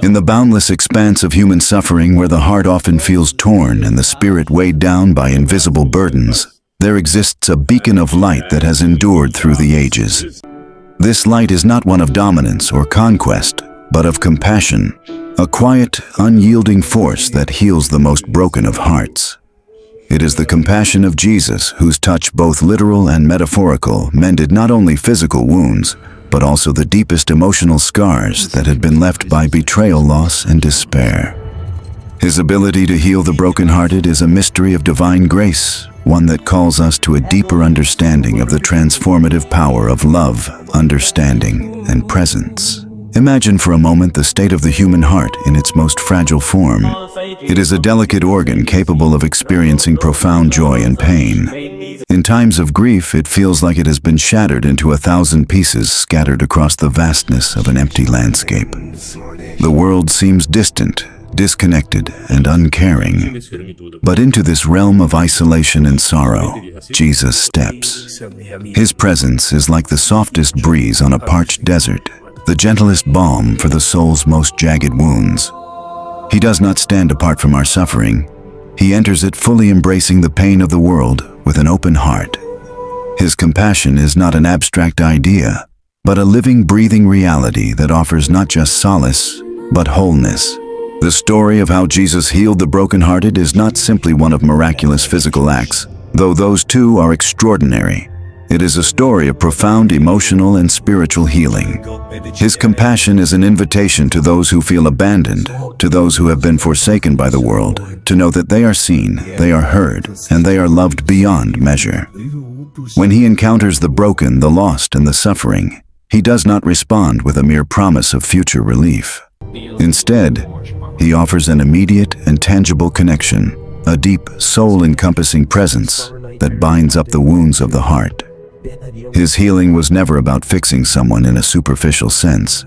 In the boundless expanse of human suffering where the heart often feels torn and the spirit weighed down by invisible burdens, there exists a beacon of light that has endured through the ages. This light is not one of dominance or conquest, but of compassion, a quiet, unyielding force that heals the most broken of hearts. It is the compassion of Jesus, whose touch, both literal and metaphorical, mended not only physical wounds, but also the deepest emotional scars that had been left by betrayal, loss, and despair. His ability to heal the brokenhearted is a mystery of divine grace, one that calls us to a deeper understanding of the transformative power of love, understanding, and presence. Imagine for a moment the state of the human heart in its most fragile form. It is a delicate organ capable of experiencing profound joy and pain. In times of grief, it feels like it has been shattered into 1,000 pieces scattered across the vastness of an empty landscape. The world seems distant, disconnected, and uncaring. But into this realm of isolation and sorrow, Jesus steps. His presence is like the softest breeze on a parched desert, the gentlest balm for the soul's most jagged wounds. He does not stand apart from our suffering. He enters it fully embracing the pain of the world with an open heart. His compassion is not an abstract idea, but a living, breathing reality that offers not just solace, but wholeness. The story of how Jesus healed the brokenhearted is not simply one of miraculous physical acts, though those too are extraordinary. It is a story of profound emotional and spiritual healing. His compassion is an invitation to those who feel abandoned, to those who have been forsaken by the world, to know that they are seen, they are heard, and they are loved beyond measure. When he encounters the broken, the lost, and the suffering, he does not respond with a mere promise of future relief. Instead, he offers an immediate and tangible connection, a deep, soul-encompassing presence that binds up the wounds of the heart. His healing was never about fixing someone in a superficial sense.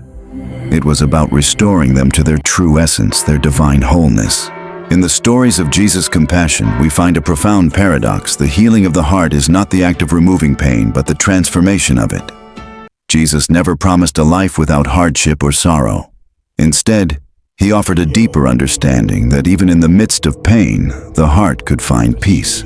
It was about restoring them to their true essence, their divine wholeness. In the stories of Jesus' compassion, we find a profound paradox. The healing of the heart is not the act of removing pain, but the transformation of it. Jesus never promised a life without hardship or sorrow. Instead, he offered a deeper understanding that even in the midst of pain, the heart could find peace.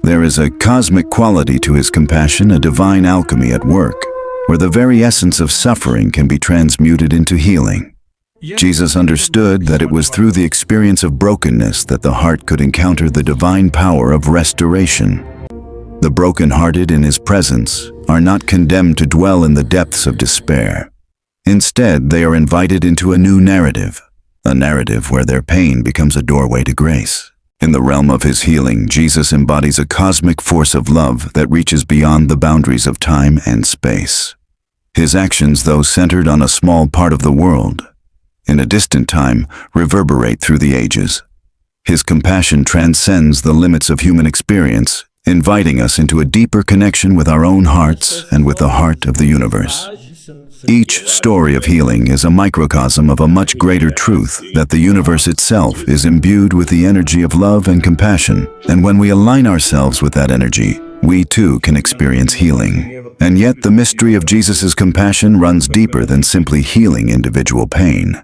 There is a cosmic quality to his compassion, a divine alchemy at work, where the very essence of suffering can be transmuted into healing. Jesus understood that it was through the experience of brokenness that the heart could encounter the divine power of restoration. The brokenhearted in his presence are not condemned to dwell in the depths of despair. Instead, they are invited into a new narrative, a narrative where their pain becomes a doorway to grace. In the realm of his healing, Jesus embodies a cosmic force of love that reaches beyond the boundaries of time and space. His actions, though centered on a small part of the world, in a distant time, reverberate through the ages. His compassion transcends the limits of human experience, inviting us into a deeper connection with our own hearts and with the heart of the universe. Each story of healing is a microcosm of a much greater truth, that the universe itself is imbued with the energy of love and compassion, and when we align ourselves with that energy, we too can experience healing. And yet the mystery of Jesus' compassion runs deeper than simply healing individual pain.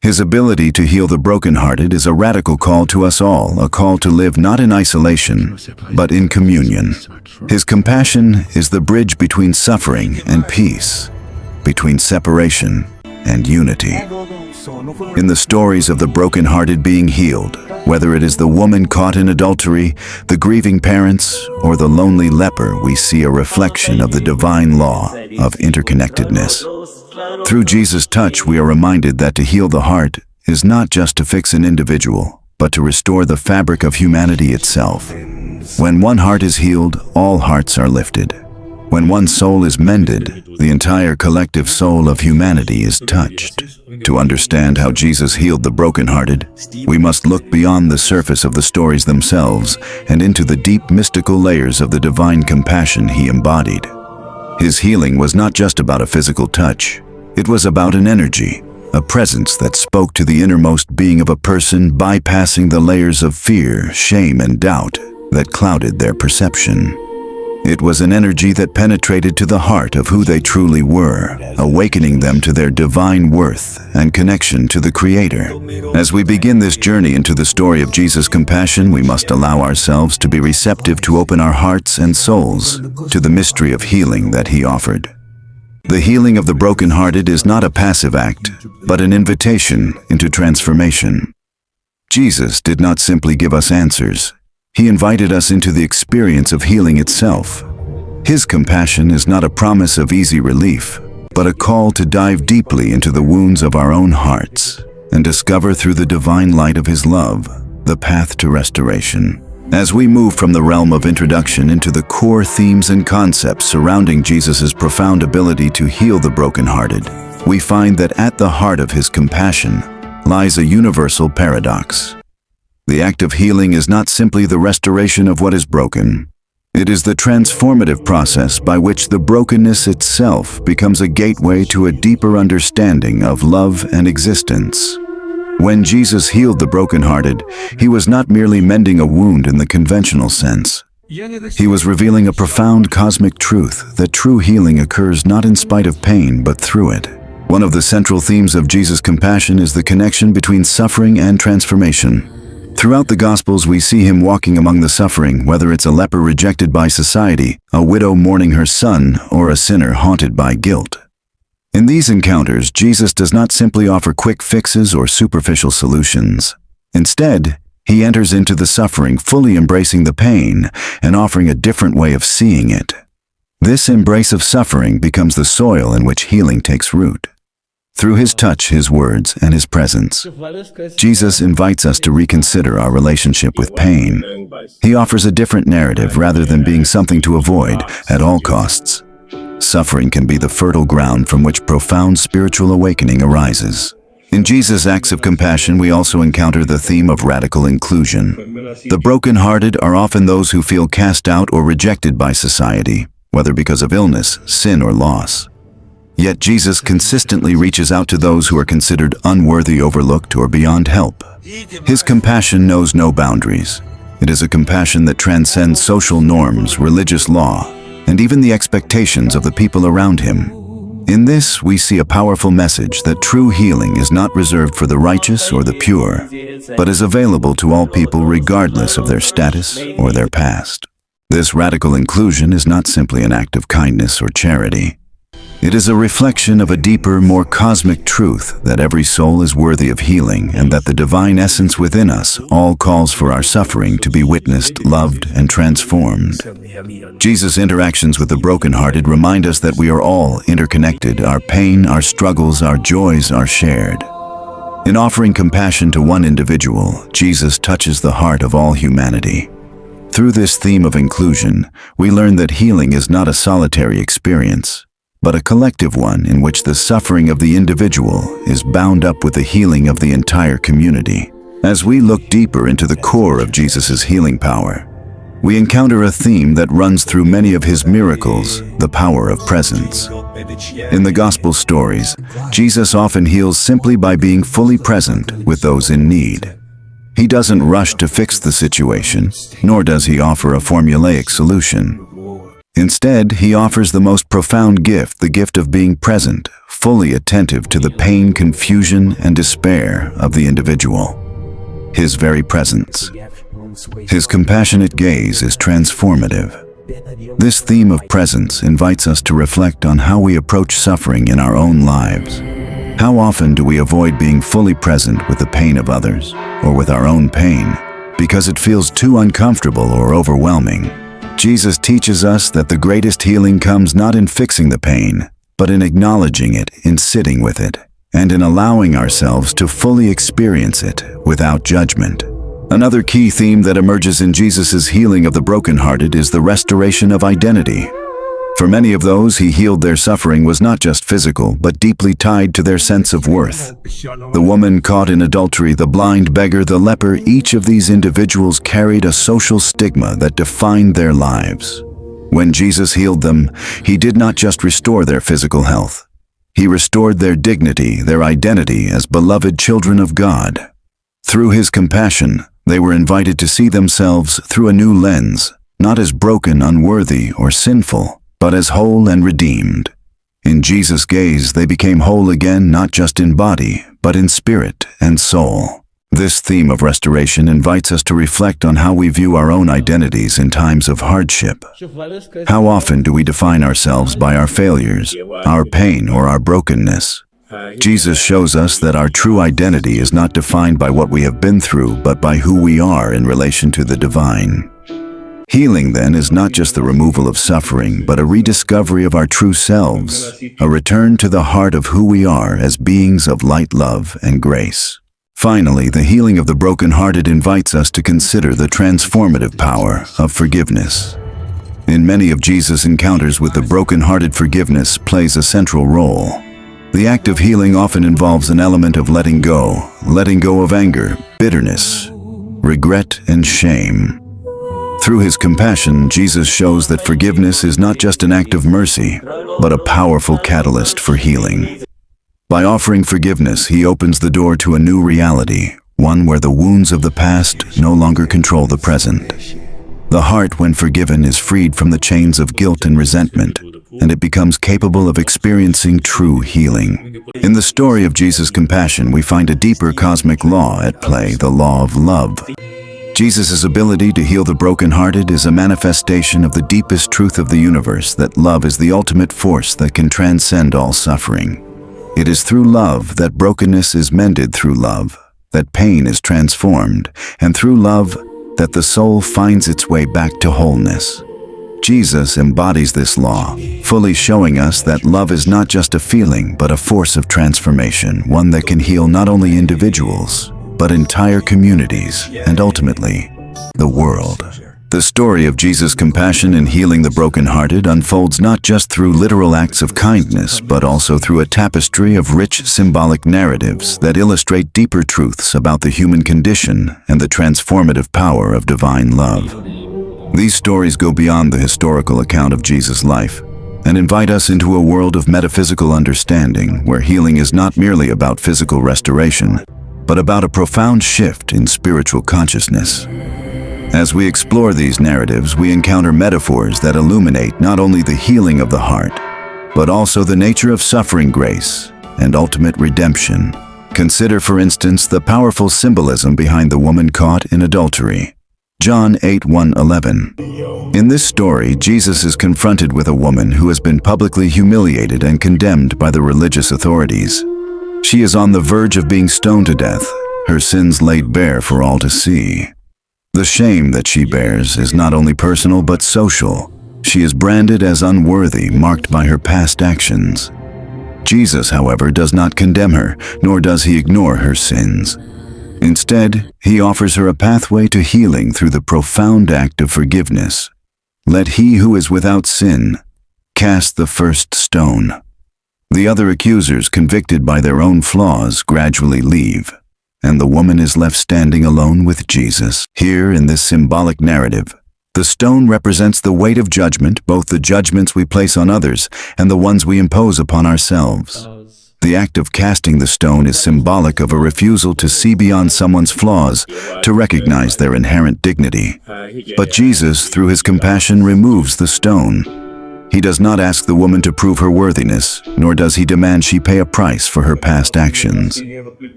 His ability to heal the brokenhearted is a radical call to us all, a call to live not in isolation, but in communion. His compassion is the bridge between suffering and peace, between separation and unity. In the stories of the brokenhearted being healed, whether it is the woman caught in adultery, the grieving parents, or the lonely leper, we see a reflection of the divine law of interconnectedness. Through Jesus' touch, we are reminded that to heal the heart is not just to fix an individual, but to restore the fabric of humanity itself. When one heart is healed, all hearts are lifted. When one soul is mended, the entire collective soul of humanity is touched. To understand how Jesus healed the brokenhearted, we must look beyond the surface of the stories themselves and into the deep mystical layers of the divine compassion he embodied. His healing was not just about a physical touch. It was about an energy, a presence that spoke to the innermost being of a person, bypassing the layers of fear, shame, and doubt that clouded their perception. It was an energy that penetrated to the heart of who they truly were, awakening them to their divine worth and connection to the Creator. As we begin this journey into the story of Jesus' compassion, we must allow ourselves to be receptive to open our hearts and souls to the mystery of healing that He offered. The healing of the brokenhearted is not a passive act, but an invitation into transformation. Jesus did not simply give us answers. He invited us into the experience of healing itself. His compassion is not a promise of easy relief, but a call to dive deeply into the wounds of our own hearts and discover through the divine light of His love the path to restoration. As we move from the realm of introduction into the core themes and concepts surrounding Jesus' profound ability to heal the brokenhearted, we find that at the heart of His compassion lies a universal paradox. The act of healing is not simply the restoration of what is broken. It is the transformative process by which the brokenness itself becomes a gateway to a deeper understanding of love and existence. When Jesus healed the brokenhearted, He was not merely mending a wound in the conventional sense. He was revealing a profound cosmic truth that true healing occurs not in spite of pain, but through it. One of the central themes of Jesus' compassion is the connection between suffering and transformation. Throughout the Gospels, we see Him walking among the suffering, whether it's a leper rejected by society, a widow mourning her son, or a sinner haunted by guilt. In these encounters, Jesus does not simply offer quick fixes or superficial solutions. Instead, He enters into the suffering, fully embracing the pain and offering a different way of seeing it. This embrace of suffering becomes the soil in which healing takes root. Through His touch, His words, and His presence, Jesus invites us to reconsider our relationship with pain. He offers a different narrative rather than being something to avoid at all costs. Suffering can be the fertile ground from which profound spiritual awakening arises. In Jesus' acts of compassion, we also encounter the theme of radical inclusion. The brokenhearted are often those who feel cast out or rejected by society, whether because of illness, sin, or loss. Yet Jesus consistently reaches out to those who are considered unworthy, overlooked, or beyond help. His compassion knows no boundaries. It is a compassion that transcends social norms, religious law, and even the expectations of the people around Him. In this, we see a powerful message that true healing is not reserved for the righteous or the pure, but is available to all people regardless of their status or their past. This radical inclusion is not simply an act of kindness or charity. It is a reflection of a deeper, more cosmic truth that every soul is worthy of healing and that the divine essence within us all calls for our suffering to be witnessed, loved, and transformed. Jesus' interactions with the brokenhearted remind us that we are all interconnected. Our pain, our struggles, our joys are shared. In offering compassion to one individual, Jesus touches the heart of all humanity. Through this theme of inclusion, we learn that healing is not a solitary experience, but a collective one in which the suffering of the individual is bound up with the healing of the entire community. As we look deeper into the core of Jesus' healing power, we encounter a theme that runs through many of His miracles, the power of presence. In the Gospel stories, Jesus often heals simply by being fully present with those in need. He doesn't rush to fix the situation, nor does He offer a formulaic solution. Instead, He offers the most profound gift, the gift of being present, fully attentive to the pain, confusion, and despair of the individual. His very presence. His compassionate gaze is transformative. This theme of presence invites us to reflect on how we approach suffering in our own lives. How often do we avoid being fully present with the pain of others, or with our own pain, because it feels too uncomfortable or overwhelming? Jesus teaches us that the greatest healing comes not in fixing the pain, but in acknowledging it, in sitting with it, and in allowing ourselves to fully experience it without judgment. Another key theme that emerges in Jesus' healing of the brokenhearted is the restoration of identity. For many of those He healed, their suffering was not just physical, but deeply tied to their sense of worth. The woman caught in adultery, the blind beggar, the leper, each of these individuals carried a social stigma that defined their lives. When Jesus healed them, He did not just restore their physical health. He restored their dignity, their identity as beloved children of God. Through His compassion, they were invited to see themselves through a new lens, not as broken, unworthy, or sinful, but as whole and redeemed. In Jesus' gaze, they became whole again, not just in body, but in spirit and soul. This theme of restoration invites us to reflect on how we view our own identities in times of hardship. How often do we define ourselves by our failures, our pain, or our brokenness? Jesus shows us that our true identity is not defined by what we have been through, but by who we are in relation to the divine. Healing, then, is not just the removal of suffering, but a rediscovery of our true selves, a return to the heart of who we are as beings of light, love, and grace. Finally, the healing of the brokenhearted invites us to consider the transformative power of forgiveness. In many of Jesus' encounters with the brokenhearted, forgiveness plays a central role. The act of healing often involves an element of letting go of anger, bitterness, regret, and shame. Through his compassion, Jesus shows that forgiveness is not just an act of mercy, but a powerful catalyst for healing. By offering forgiveness, he opens the door to a new reality, one where the wounds of the past no longer control the present. The heart, when forgiven, is freed from the chains of guilt and resentment, and it becomes capable of experiencing true healing. In the story of Jesus' compassion, we find a deeper cosmic law at play, the law of love. Jesus' ability to heal the brokenhearted is a manifestation of the deepest truth of the universe, that love is the ultimate force that can transcend all suffering. It is through love that brokenness is mended, through love that pain is transformed, and through love that the soul finds its way back to wholeness. Jesus embodies this law, fully showing us that love is not just a feeling, but a force of transformation, one that can heal not only individuals, but entire communities, and ultimately, the world. The story of Jesus' compassion in healing the brokenhearted unfolds not just through literal acts of kindness, but also through a tapestry of rich symbolic narratives that illustrate deeper truths about the human condition and the transformative power of divine love. These stories go beyond the historical account of Jesus' life and invite us into a world of metaphysical understanding, where healing is not merely about physical restoration, but about a profound shift in spiritual consciousness. As we explore these narratives, we encounter metaphors that illuminate not only the healing of the heart, but also the nature of suffering, grace, and ultimate redemption. Consider, for instance, the powerful symbolism behind the woman caught in adultery. John 8:1-11. In this story, Jesus is confronted with a woman who has been publicly humiliated and condemned by the religious authorities. She is on the verge of being stoned to death, her sins laid bare for all to see. The shame that she bears is not only personal but social. She is branded as unworthy, marked by her past actions. Jesus, however, does not condemn her, nor does he ignore her sins. Instead, he offers her a pathway to healing through the profound act of forgiveness. Let he who is without sin cast the first stone. The other accusers, convicted by their own flaws, gradually leave, and the woman is left standing alone with Jesus. Here, in this symbolic narrative, the stone represents the weight of judgment, both the judgments we place on others and the ones we impose upon ourselves. The act of casting the stone is symbolic of a refusal to see beyond someone's flaws, to recognize their inherent dignity. But Jesus, through his compassion, removes the stone. He does not ask the woman to prove her worthiness, nor does he demand she pay a price for her past actions.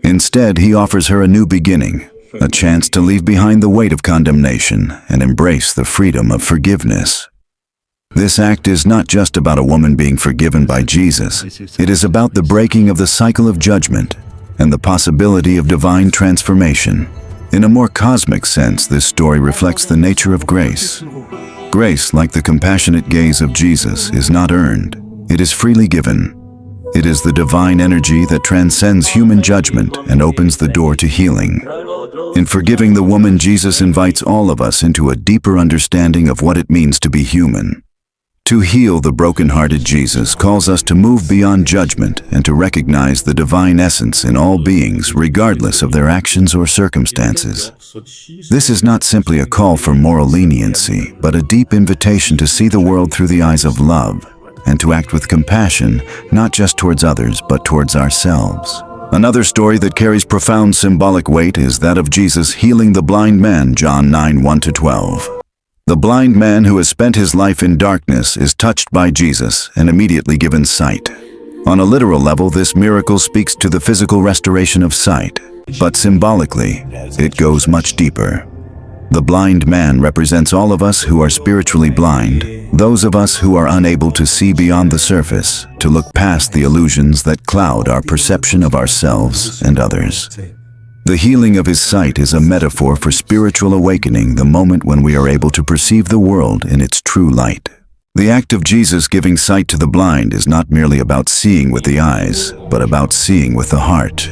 Instead, he offers her a new beginning, a chance to leave behind the weight of condemnation and embrace the freedom of forgiveness. This act is not just about a woman being forgiven by Jesus. It is about the breaking of the cycle of judgment and the possibility of divine transformation. In a more cosmic sense, this story reflects the nature of grace. Grace, like the compassionate gaze of Jesus, is not earned. It is freely given. It is the divine energy that transcends human judgment and opens the door to healing. In forgiving the woman, Jesus invites all of us into a deeper understanding of what it means to be human. To heal the brokenhearted, Jesus calls us to move beyond judgment and to recognize the divine essence in all beings, regardless of their actions or circumstances. This is not simply a call for moral leniency, but a deep invitation to see the world through the eyes of love and to act with compassion, not just towards others, but towards ourselves. Another story that carries profound symbolic weight is that of Jesus healing the blind man, John 9:1-12. The blind man who has spent his life in darkness is touched by Jesus and immediately given sight. On a literal level, this miracle speaks to the physical restoration of sight, but symbolically, it goes much deeper. The blind man represents all of us who are spiritually blind, those of us who are unable to see beyond the surface, to look past the illusions that cloud our perception of ourselves and others. The healing of his sight is a metaphor for spiritual awakening, the moment when we are able to perceive the world in its true light. The act of Jesus giving sight to the blind is not merely about seeing with the eyes, but about seeing with the heart.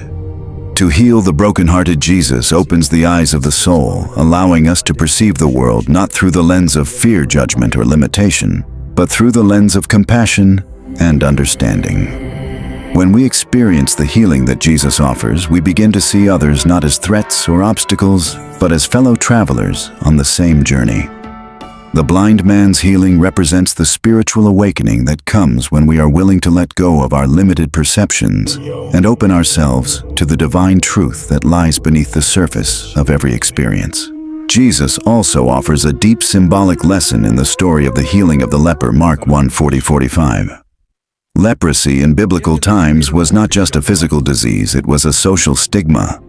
To heal the brokenhearted, Jesus opens the eyes of the soul, allowing us to perceive the world not through the lens of fear, judgment, or limitation, but through the lens of compassion and understanding. When we experience the healing that Jesus offers, we begin to see others not as threats or obstacles, but as fellow travelers on the same journey. The blind man's healing represents the spiritual awakening that comes when we are willing to let go of our limited perceptions and open ourselves to the divine truth that lies beneath the surface of every experience. Jesus also offers a deep symbolic lesson in the story of the healing of the leper, Mark 1:40-45. Leprosy in biblical times was not just a physical disease, it was a social stigma.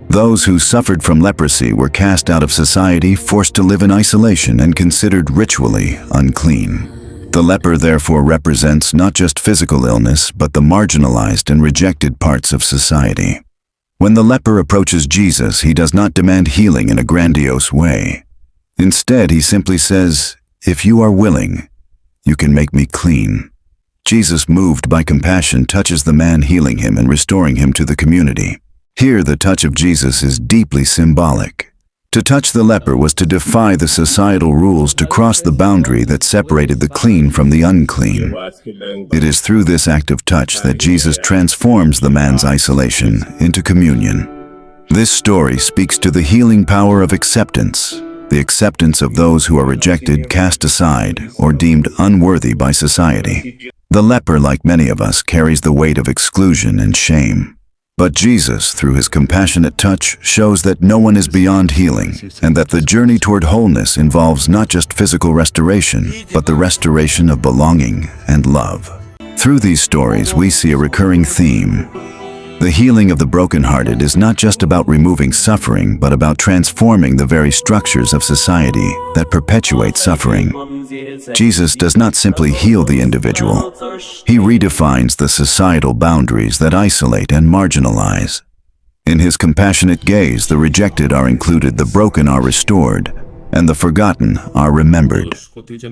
Those who suffered from leprosy were cast out of society, forced to live in isolation, and considered ritually unclean. The leper therefore represents not just physical illness, but the marginalized and rejected parts of society. When the leper approaches Jesus, he does not demand healing in a grandiose way. Instead, he simply says, "If you are willing, you can make me clean." Jesus, moved by compassion, touches the man, healing him and restoring him to the community. Here, the touch of Jesus is deeply symbolic. To touch the leper was to defy the societal rules, to cross the boundary that separated the clean from the unclean. It is through this act of touch that Jesus transforms the man's isolation into communion. This story speaks to the healing power of acceptance, the acceptance of those who are rejected, cast aside, or deemed unworthy by society. The leper, like many of us, carries the weight of exclusion and shame. But Jesus, through his compassionate touch, shows that no one is beyond healing, and that the journey toward wholeness involves not just physical restoration, but the restoration of belonging and love. Through these stories, we see a recurring theme. The healing of the brokenhearted is not just about removing suffering, but about transforming the very structures of society that perpetuate suffering. Jesus does not simply heal the individual. He redefines the societal boundaries that isolate and marginalize. In his compassionate gaze, the rejected are included, the broken are restored, and the forgotten are remembered.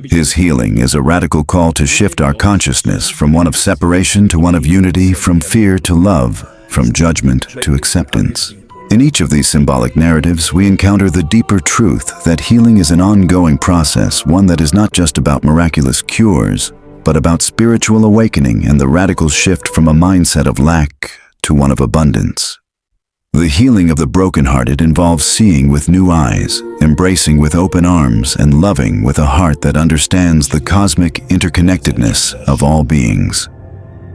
His healing is a radical call to shift our consciousness from one of separation to one of unity, from fear to love, from judgment to acceptance. In each of these symbolic narratives, we encounter the deeper truth that healing is an ongoing process, one that is not just about miraculous cures, but about spiritual awakening and the radical shift from a mindset of lack to one of abundance. The healing of the brokenhearted involves seeing with new eyes, embracing with open arms, and loving with a heart that understands the cosmic interconnectedness of all beings.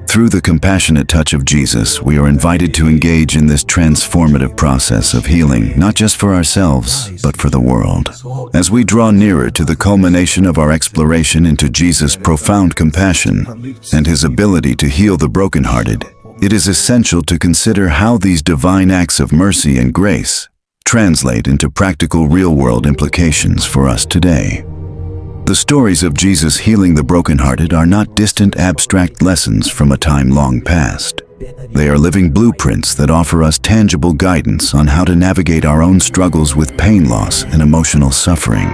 Through the compassionate touch of Jesus, we are invited to engage in this transformative process of healing, not just for ourselves, but for the world. As we draw nearer to the culmination of our exploration into Jesus' profound compassion and his ability to heal the brokenhearted, it is essential to consider how these divine acts of mercy and grace translate into practical, real-world implications for us today. The stories of Jesus healing the brokenhearted are not distant, abstract lessons from a time long past. They are living blueprints that offer us tangible guidance on how to navigate our own struggles with pain, loss, and emotional suffering.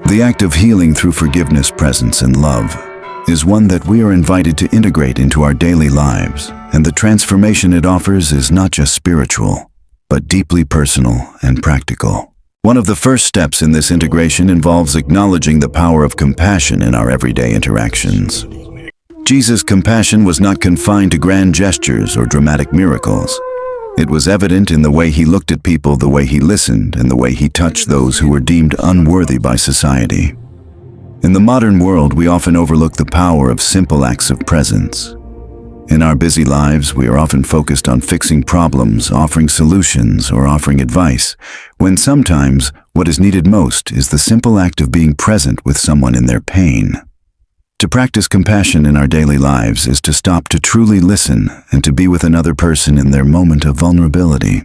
The act of healing through forgiveness, presence, and love is one that we are invited to integrate into our daily lives, and the transformation it offers is not just spiritual, but deeply personal and practical. One of the first steps in this integration involves acknowledging the power of compassion in our everyday interactions. Jesus' compassion was not confined to grand gestures or dramatic miracles. It was evident in the way he looked at people, the way he listened, and the way he touched those who were deemed unworthy by society. In the modern world, we often overlook the power of simple acts of presence. In our busy lives, we are often focused on fixing problems, offering solutions, or offering advice, when sometimes What is needed most is the simple act of being present with someone in their pain. To practice compassion in our daily lives is to stop to truly listen and to be with another person in their moment of vulnerability.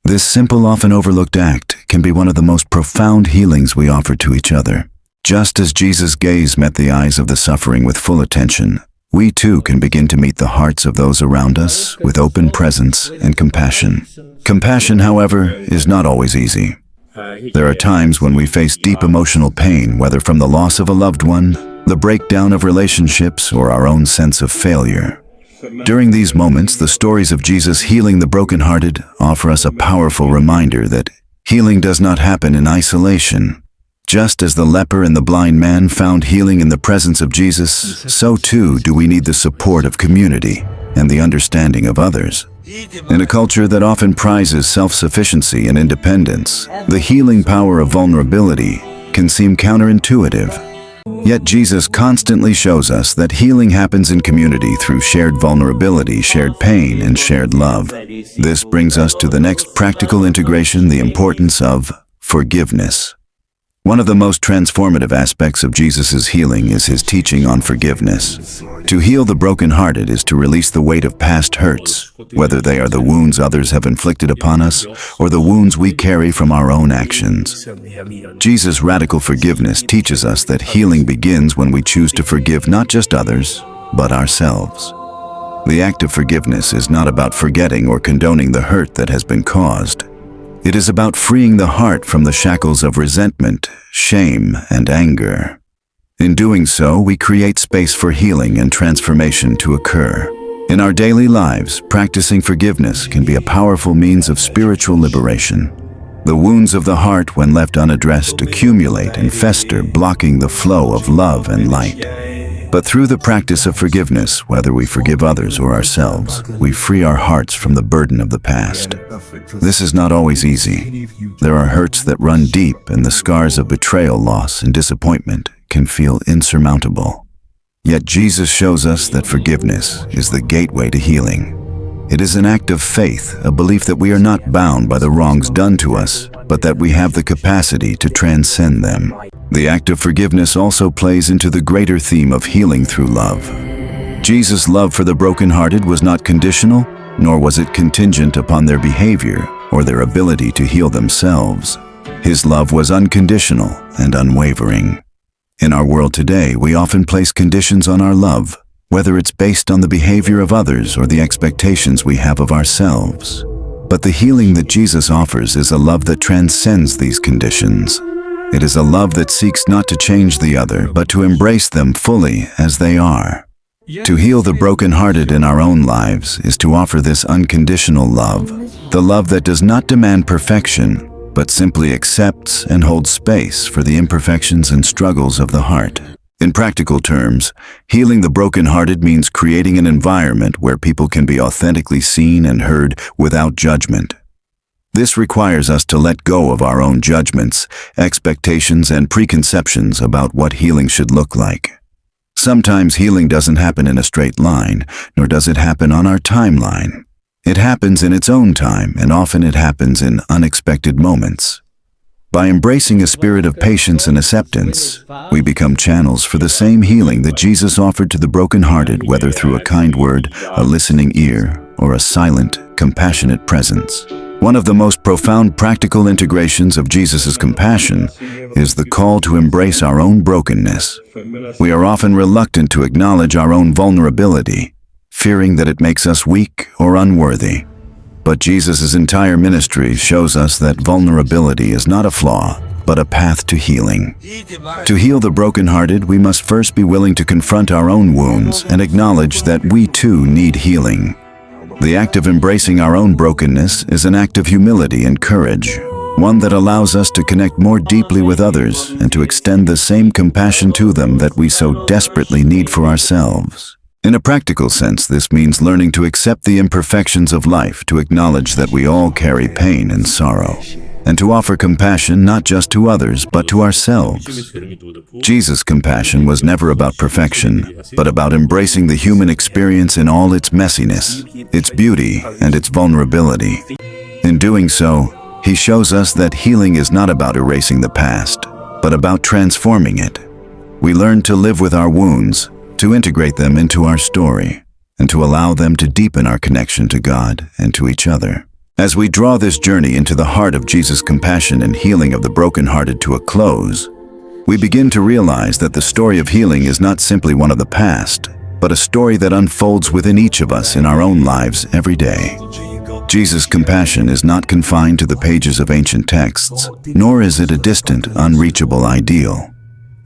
This simple, often overlooked act can be one of the most profound healings we offer to each other. Just as Jesus' gaze met the eyes of the suffering with full attention, we too can begin to meet the hearts of those around us with open presence and compassion. Compassion, however, is not always easy. There are times when we face deep emotional pain, whether from the loss of a loved one, the breakdown of relationships, or our own sense of failure. During these moments, the stories of Jesus healing the brokenhearted offer us a powerful reminder that healing does not happen in isolation. Just as the leper and the blind man found healing in the presence of Jesus, so too do we need the support of community and the understanding of others. In a culture that often prizes self-sufficiency and independence, the healing power of vulnerability can seem counterintuitive. Yet Jesus constantly shows us that healing happens in community through shared vulnerability, shared pain, and shared love. This brings us to the next practical integration, the importance of forgiveness. One of the most transformative aspects of Jesus' healing is his teaching on forgiveness. To heal the brokenhearted is to release the weight of past hurts, whether they are the wounds others have inflicted upon us or the wounds we carry from our own actions. Jesus' radical forgiveness teaches us that healing begins when we choose to forgive not just others, but ourselves. The act of forgiveness is not about forgetting or condoning the hurt that has been caused. It is about freeing the heart from the shackles of resentment, shame, and anger. In doing so, we create space for healing and transformation to occur. In our daily lives, practicing forgiveness can be a powerful means of spiritual liberation. The wounds of the heart, when left unaddressed, accumulate and fester, blocking the flow of love and light. But through the practice of forgiveness, whether we forgive others or ourselves, we free our hearts from the burden of the past. This is not always easy. There are hurts that run deep, and the scars of betrayal, loss, and disappointment can feel insurmountable. Yet Jesus shows us that forgiveness is the gateway to healing. It is an act of faith, a belief that we are not bound by the wrongs done to us, but that we have the capacity to transcend them. The act of forgiveness also plays into the greater theme of healing through love. Jesus' love for the brokenhearted was not conditional, nor was it contingent upon their behavior or their ability to heal themselves. His love was unconditional and unwavering. In our world today, we often place conditions on our love, whether it's based on the behavior of others or the expectations we have of ourselves. But the healing that Jesus offers is a love that transcends these conditions. It is a love that seeks not to change the other, but to embrace them fully as they are. To heal the brokenhearted in our own lives is to offer this unconditional love, the love that does not demand perfection, but simply accepts and holds space for the imperfections and struggles of the heart. In practical terms, healing the brokenhearted means creating an environment where people can be authentically seen and heard without judgment. This requires us to let go of our own judgments, expectations, and preconceptions about what healing should look like. Sometimes healing doesn't happen in a straight line, nor does it happen on our timeline. It happens in its own time, and often it happens in unexpected moments. By embracing a spirit of patience and acceptance, we become channels for the same healing that Jesus offered to the brokenhearted, whether through a kind word, a listening ear, or a silent, compassionate presence. One of the most profound practical integrations of Jesus' compassion is the call to embrace our own brokenness. We are often reluctant to acknowledge our own vulnerability, fearing that it makes us weak or unworthy. But Jesus' entire ministry shows us that vulnerability is not a flaw, but a path to healing. To heal the brokenhearted, we must first be willing to confront our own wounds and acknowledge that we too need healing. The act of embracing our own brokenness is an act of humility and courage, one that allows us to connect more deeply with others and to extend the same compassion to them that we so desperately need for ourselves. In a practical sense, this means learning to accept the imperfections of life, to acknowledge that we all carry pain and sorrow, and to offer compassion not just to others, but to ourselves. Jesus' compassion was never about perfection, but about embracing the human experience in all its messiness, its beauty, and its vulnerability. In doing so, He shows us that healing is not about erasing the past, but about transforming it. We learn to live with our wounds, to integrate them into our story, and to allow them to deepen our connection to God and to each other. As we draw this journey into the heart of Jesus' compassion and healing of the brokenhearted to a close, we begin to realize that the story of healing is not simply one of the past, but a story that unfolds within each of us in our own lives every day. Jesus' compassion is not confined to the pages of ancient texts, nor is it a distant, unreachable ideal.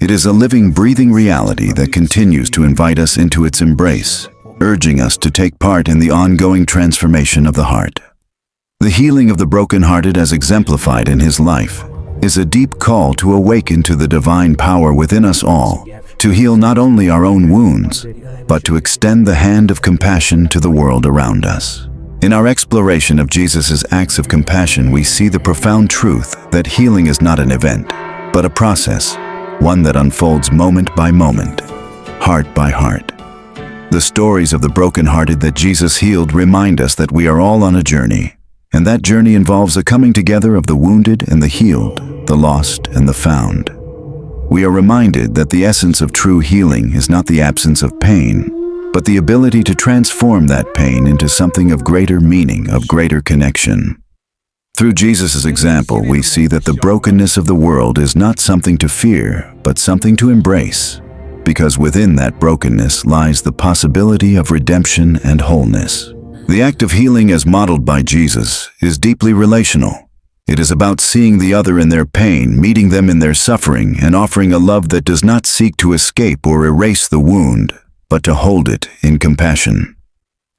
It is a living, breathing reality that continues to invite us into its embrace, urging us to take part in the ongoing transformation of the heart. The healing of the brokenhearted, as exemplified in his life, is a deep call to awaken to the divine power within us all, to heal not only our own wounds, but to extend the hand of compassion to the world around us. In our exploration of Jesus' acts of compassion, we see the profound truth that healing is not an event, but a process, one that unfolds moment by moment, heart by heart. The stories of the brokenhearted that Jesus healed remind us that we are all on a journey, and that journey involves a coming together of the wounded and the healed, the lost and the found. We are reminded that the essence of true healing is not the absence of pain, but the ability to transform that pain into something of greater meaning, of greater connection. Through Jesus' example, we see that the brokenness of the world is not something to fear, but something to embrace, because within that brokenness lies the possibility of redemption and wholeness. The act of healing, as modeled by Jesus, is deeply relational. It is about seeing the other in their pain, meeting them in their suffering, and offering a love that does not seek to escape or erase the wound, but to hold it in compassion.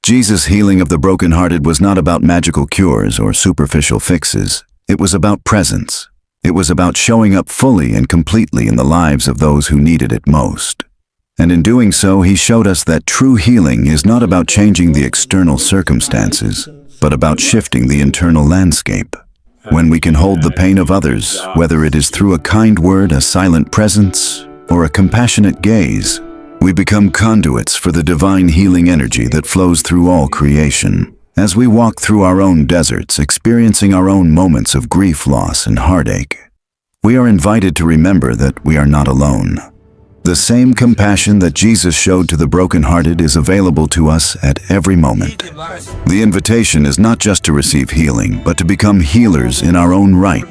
Jesus' healing of the brokenhearted was not about magical cures or superficial fixes. It was about presence. It was about showing up fully and completely in the lives of those who needed it most. And in doing so, he showed us that true healing is not about changing the external circumstances, but about shifting the internal landscape. When we can hold the pain of others, whether it is through a kind word, a silent presence, or a compassionate gaze, we become conduits for the divine healing energy that flows through all creation. As we walk through our own deserts, experiencing our own moments of grief, loss, and heartache, we are invited to remember that we are not alone. The same compassion that Jesus showed to the brokenhearted is available to us at every moment. The invitation is not just to receive healing, but to become healers in our own right.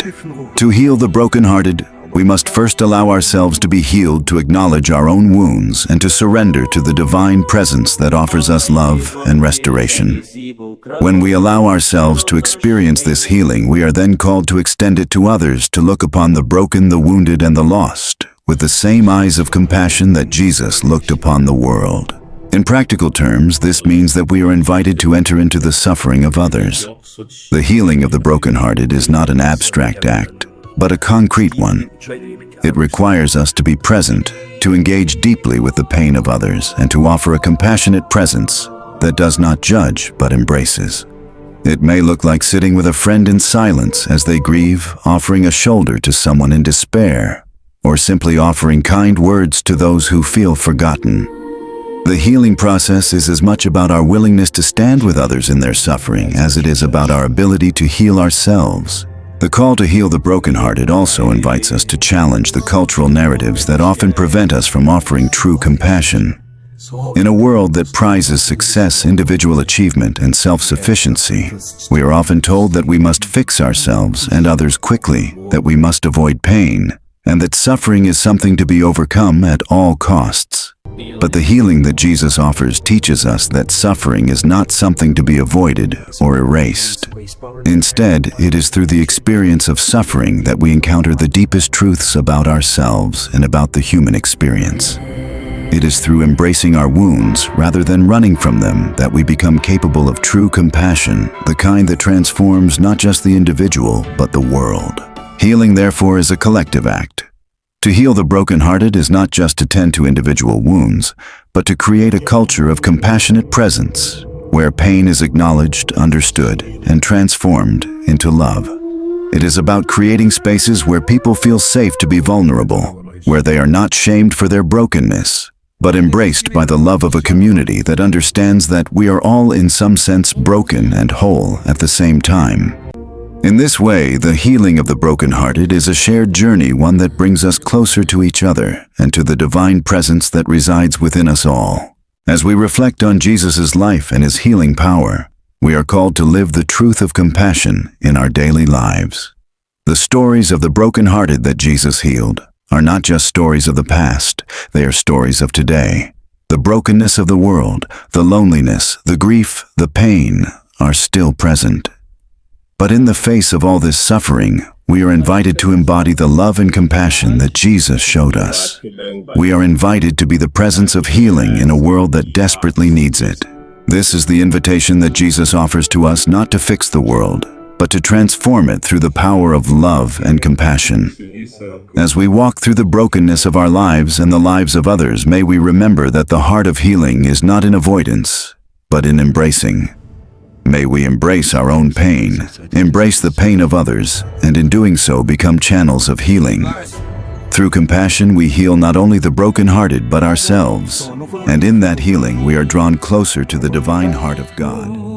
To heal the brokenhearted, we must first allow ourselves to be healed, to acknowledge our own wounds, and to surrender to the divine presence that offers us love and restoration. When we allow ourselves to experience this healing, we are then called to extend it to others, to look upon the broken, the wounded, and the lost with the same eyes of compassion that Jesus looked upon the world. In practical terms, this means that we are invited to enter into the suffering of others. The healing of the brokenhearted is not an abstract act, but a concrete one. It requires us to be present, to engage deeply with the pain of others, and to offer a compassionate presence that does not judge but embraces. It may look like sitting with a friend in silence as they grieve, offering a shoulder to someone in despair, or simply offering kind words to those who feel forgotten. The healing process is as much about our willingness to stand with others in their suffering as it is about our ability to heal ourselves. The call to heal the brokenhearted also invites us to challenge the cultural narratives that often prevent us from offering true compassion. In a world that prizes success, individual achievement, and self-sufficiency, we are often told that we must fix ourselves and others quickly, that we must avoid pain, and that suffering is something to be overcome at all costs. But the healing that Jesus offers teaches us that suffering is not something to be avoided or erased. Instead, it is through the experience of suffering that we encounter the deepest truths about ourselves and about the human experience. It is through embracing our wounds rather than running from them that we become capable of true compassion, the kind that transforms not just the individual, but the world. Healing, therefore, is a collective act. To heal the brokenhearted is not just to tend to individual wounds, but to create a culture of compassionate presence, where pain is acknowledged, understood, and transformed into love. It is about creating spaces where people feel safe to be vulnerable, where they are not shamed for their brokenness, but embraced by the love of a community that understands that we are all in some sense broken and whole at the same time. In this way, the healing of the brokenhearted is a shared journey, one that brings us closer to each other and to the divine presence that resides within us all. As we reflect on Jesus' life and his healing power, we are called to live the truth of compassion in our daily lives. The stories of the brokenhearted that Jesus healed are not just stories of the past, they are stories of today. The brokenness of the world, the loneliness, the grief, the pain are still present. But in the face of all this suffering, we are invited to embody the love and compassion that Jesus showed us. We are invited to be the presence of healing in a world that desperately needs it. This is the invitation that Jesus offers to us, not to fix the world, but to transform it through the power of love and compassion. As we walk through the brokenness of our lives and the lives of others, may we remember that the heart of healing is not in avoidance, but in embracing. May we embrace our own pain, embrace the pain of others, and in doing so become channels of healing. Through compassion, we heal not only the brokenhearted, but ourselves. And in that healing, we are drawn closer to the divine heart of God.